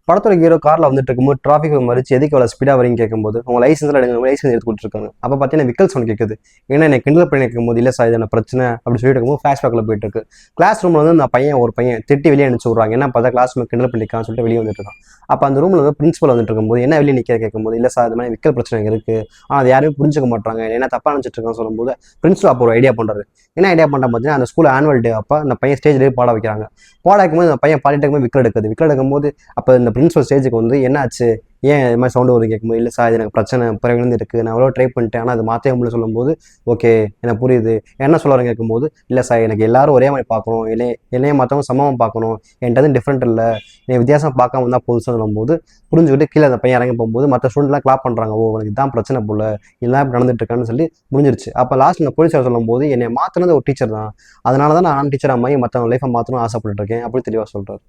படத்தோட ஹீரோ கார்ல வந்துட்டு இருக்கும்போது டிராஃபிக் மறிச்சு எதுக்கு அவ்வளோ ஸ்பீடாக வரீங்க கேட்கும்போது அவங்க லைசன்ஸ் எடுங்க லைசன்ஸ் எடுத்து கொடுத்துருக்காங்க. அப்போ பார்த்தீங்கன்னா விக்கல் சவுண்ட் கேட்குது. ஏன்னா எனக்கு கிண்டல் பண்ணி கேட்கும்போது இல்லை சார் இதான பிரச்சனை அப்படின்னு சொல்லிட்டு இருக்கும்போது ஃபிளாஷ்பேக்கில் போயிட்டு இருக்கு. கிளாஸ் ரூமில் வந்து அந்த ஒரு பையன் திட்டி வெளியே அனுப்பிச்சு விட்றாங்க. என்ன பார்த்தா கிளாஸ் ரூம் கிண்டல் பண்ணிக்கான்னு சொல்லிட்டு வெளியே வந்துட்டு இருக்கான். அப்போ அந்த ரூமில் வந்து பிரின்சிபல் வந்துட்டு இருக்கும்போது என்ன வெளியே நிற்க கேட்கும்போது இல்லை சார் இது மாதிரி விக்கல் பிரச்சனை இருக்கு, ஆனால் அது யாரும் புரிஞ்சுக்க மாட்டாங்க, என்ன தப்பா நினச்சிட்டு இருக்கான்னு சொல்லும்போது பிரின்சிபல் அப்போ ஒரு ஐடியா பண்ணுறாரு. என்ன ஐடியா பண்ணுறா பார்த்தீங்கன்னா அந்த ஸ்கூல் ஆனுவல் டே அப்போ அந்த பையன் ஸ்டேஜ்லேயே பாட வைக்கிறாங்க. பாட வைக்கும்போது அந்த பையன் பாடிட்டு இருக்கும்போது விக்கல் எடுக்கும்போது அப்போ இந்த பிரின்சிபல் ஸ்டேஜுக்கு வந்து என்ன ஆச்சு, ஏன் இது மாதிரி சவுண்டு வருது கேட்கும்போது இல்லை சார் இது எனக்கு பிரச்சனை பிறகுலேருந்து இருக்குது, நான் எவ்வளோ ட்ரை பண்ணிட்டேன் ஆனால் அது மாற்றவே முடியல சொல்லும்போது ஓகே எனக்கு புரியுது என்ன சொல்லுறேன் கேட்கும்போது இல்லை சார் எனக்கு எல்லாரும் ஒரே மாதிரி பார்க்கணும், என்னைய மற்றவங்க சமமாக பார்க்கணும், என்கிட்ட டிஃப்ரெண்ட் இல்லை, என் வித்தியாசம் பார்க்காம வந்தால் போதும் சொல்லும்போது புரிஞ்சுக்கிட்டு கீழே அந்த பையன் இறங்கி போகும்போது மற்ற ஸ்டூடெண்ட்லாம் கிளாப் பண்ணுறாங்க. ஓ எனக்கு இதான் பிரச்சனை போல, இதெல்லாம் இப்படி நடந்துட்டு இருக்கான்னு சொல்லி முடிஞ்சிருச்சு. அப்போ லாஸ்ட் இந்த போலீஸார் சொல்லும்போது என்னை மாற்றினது ஒரு டீச்சர் தான், அதனால தான் நான் டீச்சராக மாதிரி மற்றவங்க லைஃப்பை மாற்றணும்னு ஆசைப்பட்டு இருக்கேன் அப்படி தெளிவாக சொல்கிறார்.